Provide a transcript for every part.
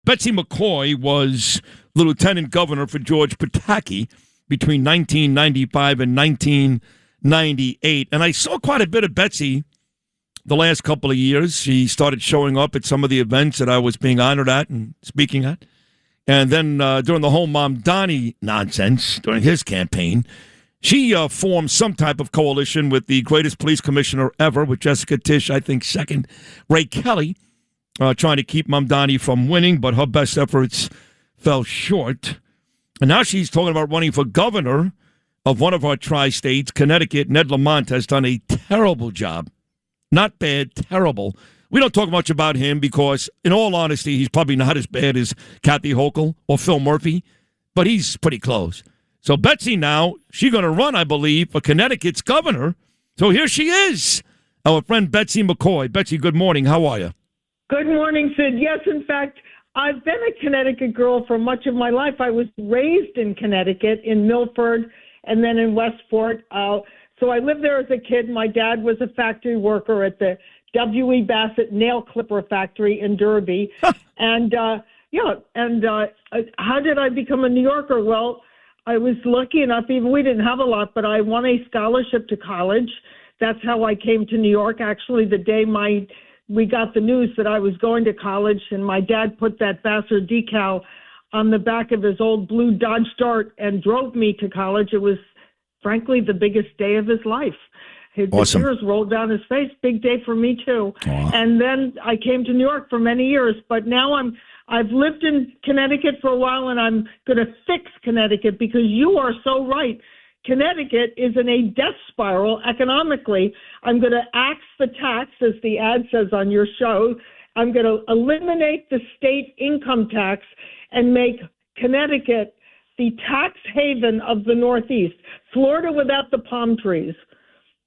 Betsy McCoy was the lieutenant governor for George Pataki between 1995 and 1998. And I saw quite a bit of Betsy the last couple of years. She started showing up at some of the events that I was being honored at and speaking at. And then during the whole Mamdani nonsense, during his campaign, she formed some type of coalition with the greatest police commissioner ever, with Jessica Tisch, I think, second, Ray Kelly, trying to keep Mamdani from winning, but her best efforts fell short. And now she's talking about running for governor of one of our tri-states, Connecticut. Ned Lamont has done a terrible job. Not bad, terrible. We don't talk much about him because, in all honesty, he's probably not as bad as Kathy Hochul or Phil Murphy, but he's pretty close. So Betsy now, she's going to run, I believe, for Connecticut's governor. So here she is, our friend Betsy McCoy. Betsy, good morning. How are you? Good morning, Sid. Yes, in fact, I've been a Connecticut girl for much of my life. I was raised in Connecticut, in Milford, and then in Westport. So I lived there as a kid. My dad was a factory worker at the W.E. Bassett nail clipper factory in Derby. And how did I become a New Yorker? Well, I was lucky enough, even we didn't have a lot, but I won a scholarship to college. That's how I came to New York. Actually, the day we got the news that I was going to college, and my dad put that Vassar decal on the back of his old blue Dodge Dart and drove me to college. It was, frankly, the biggest day of his life. Awesome. The tears rolled down his face. Big day for me, too. Aww. And then I came to New York for many years, but now I've lived in Connecticut for a while, and I'm going to fix Connecticut because you are so right. Connecticut is in a death spiral economically. I'm going to axe the tax, as the ad says on your show. I'm going to eliminate the state income tax and make Connecticut the tax haven of the Northeast. Florida without the palm trees.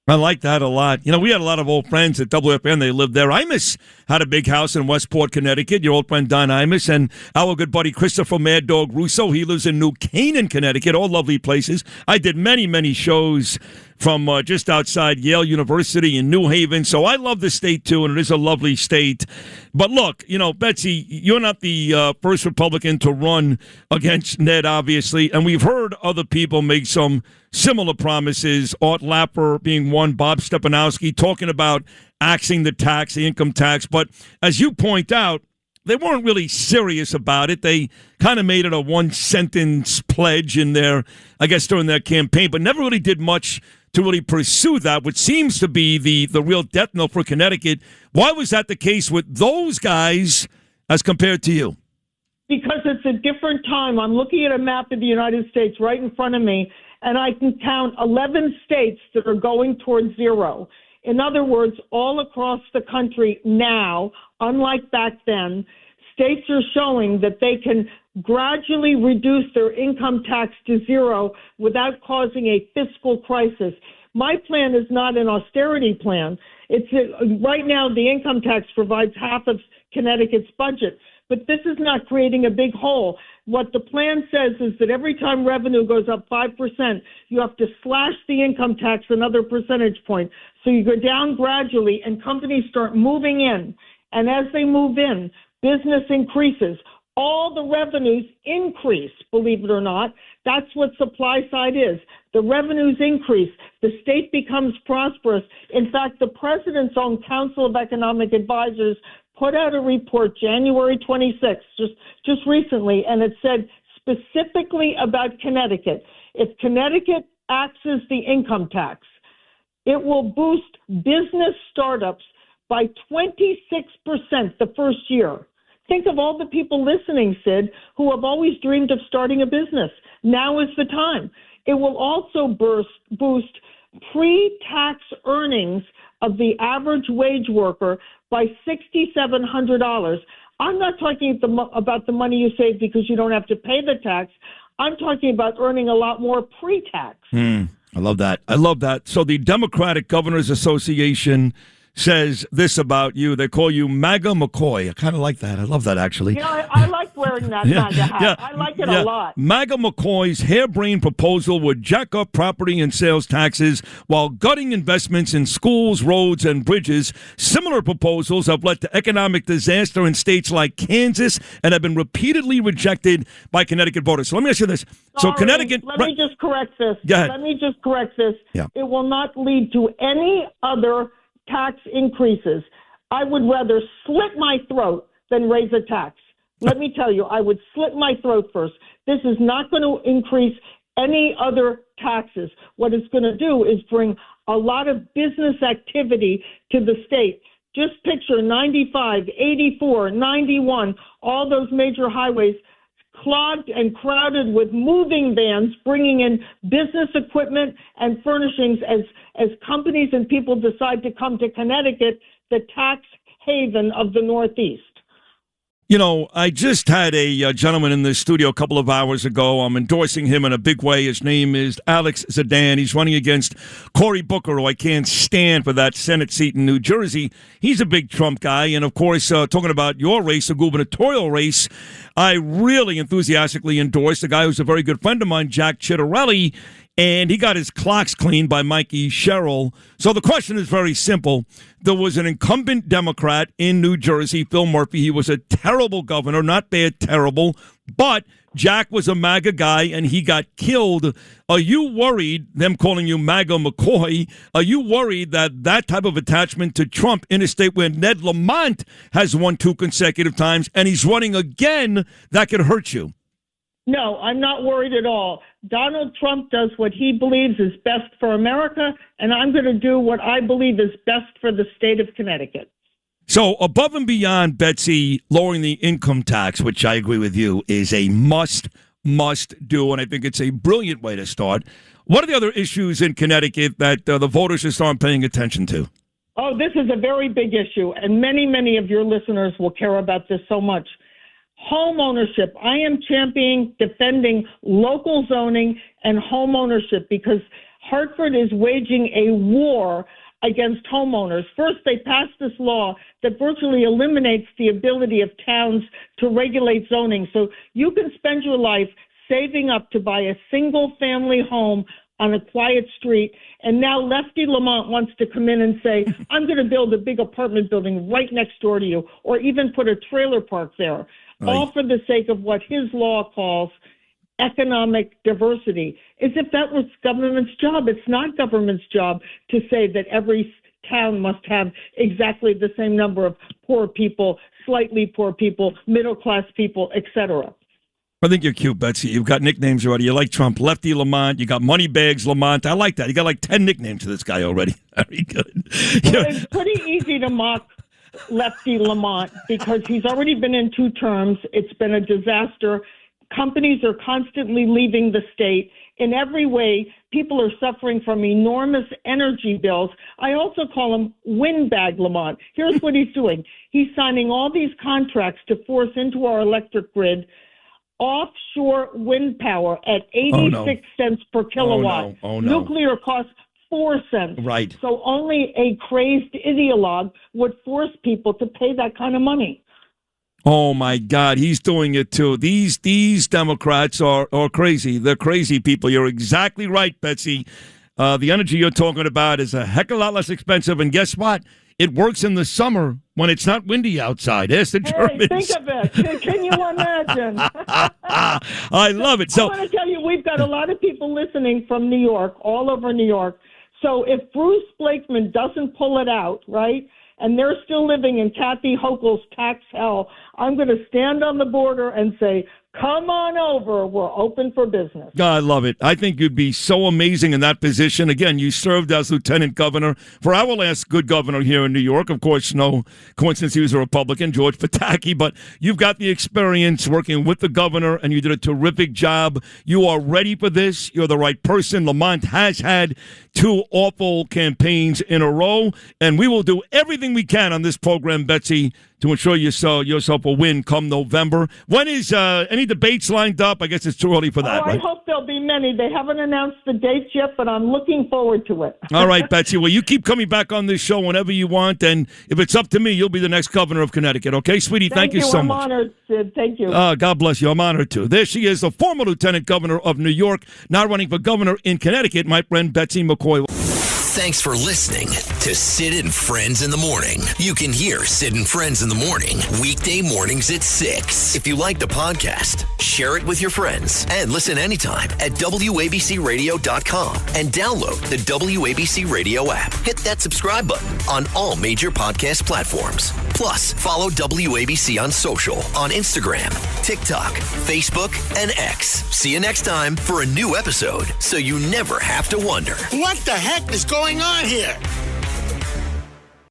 I like that a lot. You know, we had a lot of old friends at WFN. They lived there. Imus had a big house in Westport, Connecticut. Your old friend Don Imus and our good buddy Christopher Mad Dog Russo. He lives in New Canaan, Connecticut. All lovely places. I did many, many shows from just outside Yale University in New Haven. So I love the state, too, and it is a lovely state. But look, you know, Betsy, you're not the first Republican to run against Ned, obviously, and we've heard other people make some similar promises. Art Lapper being one, Bob Stepanowski talking about axing the tax, the income tax. But as you point out, they weren't really serious about it. They kind of made it a one-sentence pledge in their, I guess, during their campaign, but never really did much to really pursue that, which seems to be the real death knell for Connecticut. Why was that the case with those guys as compared to you? Because it's a different time. I'm looking at a map of the United States right in front of me, and I can count 11 states that are going towards zero. In other words, all across the country now, unlike back then, states are showing that they can gradually reduce their income tax to zero without causing a fiscal crisis. My plan is not an austerity plan. It's right now the income tax provides half of Connecticut's budget, but this is not creating a big hole. What the plan says is that every time revenue goes up 5%, you have to slash the income tax another percentage point. So you go down gradually and companies start moving in. And as they move in, business increases. All the revenues increase, believe it or not. That's what supply side is. The revenues increase. The state becomes prosperous. In fact, the president's own Council of Economic Advisors put out a report January 26th, just recently, and it said specifically about Connecticut. If Connecticut axes the income tax, it will boost business startups by 26% the first year. Think of all the people listening, Sid, who have always dreamed of starting a business. Now is the time. It will also boost pre-tax earnings of the average wage worker by $6,700. I'm not talking about the money you save because you don't have to pay the tax. I'm talking about earning a lot more pre-tax. I love that. I love that. So the Democratic Governors Association says this about you. They call you MAGA McCoy. I kind of like that. I love that, actually. Yeah, I like wearing that MAGA hat. I like it a lot. MAGA McCoy's harebrained proposal would jack up property and sales taxes while gutting investments in schools, roads, and bridges. Similar proposals have led to economic disaster in states like Kansas and have been repeatedly rejected by Connecticut voters. So let me ask you this. Sorry, so Connecticut... Let me just correct this. Go ahead. Let me just correct this. Yeah. It will not lead to any other tax increases. I would rather slit my throat than raise a tax. Let me tell you, I would slit my throat first. This is not going to increase any other taxes. What it's going to do is bring a lot of business activity to the state. Just picture 95, 84, 91, all those major highways clogged and crowded with moving vans bringing in business equipment and furnishings as companies and people decide to come to Connecticut, the tax haven of the Northeast. You know, I just had a gentleman in the studio a couple of hours ago. I'm endorsing him in a big way. His name is Alex Zidane. He's running against Cory Booker, who I can't stand for that Senate seat in New Jersey. He's a big Trump guy. And, of course, talking about your race, the gubernatorial race, I really enthusiastically endorsed a guy who's a very good friend of mine, Jack Ciattarelli, and he got his clocks cleaned by Mikey Sherrill. So the question is very simple. There was an incumbent Democrat in New Jersey, Phil Murphy. He was a terrible governor, not bad, terrible, but Jack was a MAGA guy, and he got killed. Are you worried, them calling you MAGA McCoy, are you worried that that type of attachment to Trump in a state where Ned Lamont has won 2 consecutive times, and he's running again, that could hurt you? No, I'm not worried at all. Donald Trump does what he believes is best for America, and I'm going to do what I believe is best for the state of Connecticut. So above and beyond, Betsy, lowering the income tax, which I agree with you, is a must do, and I think it's a brilliant way to start. What are the other issues in Connecticut that the voters should start paying attention to? Oh, this is a very big issue, and many of your listeners will care about this so much. Home ownership. I am defending local zoning and home ownership because Hartford is waging a war against homeowners. First, they passed this law that virtually eliminates the ability of towns to regulate zoning. So you can spend your life saving up to buy a single-family home on a quiet street, and now Lefty Lamont wants to come in and say, I'm going to build a big apartment building right next door to you, or even put a trailer park there. Right. All for the sake of what his law calls economic diversity. As if that was government's job. It's not government's job to say that every town must have exactly the same number of poor people, slightly poor people, middle-class people, etc. I think you're cute, Betsy. You've got nicknames already. You like Trump, Lefty Lamont. You got Moneybags Lamont. I like that. You got like 10 nicknames to this guy already. Very good. Well, it's pretty easy to mock Lefty Lamont because he's already been in 2 terms. It's been a disaster. Companies are constantly leaving the state. In every way, people are suffering from enormous energy bills. I also call him Windbag Lamont. Here's what he's doing. He's signing all these contracts to force into our electric grid offshore wind power at 86 cents per kilowatt. Oh, no. Nuclear costs 4 cents. Right. So only a crazed ideologue would force people to pay that kind of money. Oh, my God. He's doing it, too. These Democrats are crazy. They're crazy people. You're exactly right, Betsy. The energy you're talking about is a heck of a lot less expensive. And guess what? It works in the summer when it's not windy outside. Ask the Germans. Think of it. Can you imagine? I love it. So I want to tell you, we've got a lot of people listening from New York, all over New York. So if Bruce Blakeman doesn't pull it out, right, and they're still living in Kathy Hochul's tax hell, I'm going to stand on the border and say, come on over. We're open for business. I love it. I think you'd be so amazing in that position. Again, you served as lieutenant governor for our last good governor here in New York. Of course, no coincidence he was a Republican, George Pataki, but you've got the experience working with the governor, and you did a terrific job. You are ready for this. You're the right person. Lamont has had 2 awful campaigns in a row, and we will do everything we can on this program, Betsy, to to ensure yourself a win come November. When is any debates lined up? I guess it's too early for that, right? I hope there'll be many. They haven't announced the dates yet, but I'm looking forward to it. All right, Betsy. Well, you keep coming back on this show whenever you want, and if it's up to me, you'll be the next governor of Connecticut. Okay, sweetie? Thank you so much. I'm honored, Sid. Thank you. God bless you. I'm honored, too. There she is, the former lieutenant governor of New York, now running for governor in Connecticut, my friend Betsy McCoy. Thanks for listening to Sid and Friends in the Morning. You can hear Sid and Friends in the Morning weekday mornings at 6. If you like the podcast, share it with your friends and listen anytime at WABCRadio.com and download the WABC Radio app. Hit that subscribe button on all major podcast platforms. Plus, follow WABC on social on Instagram, TikTok, Facebook, and X. See you next time for a new episode so you never have to wonder. What the heck is going on here?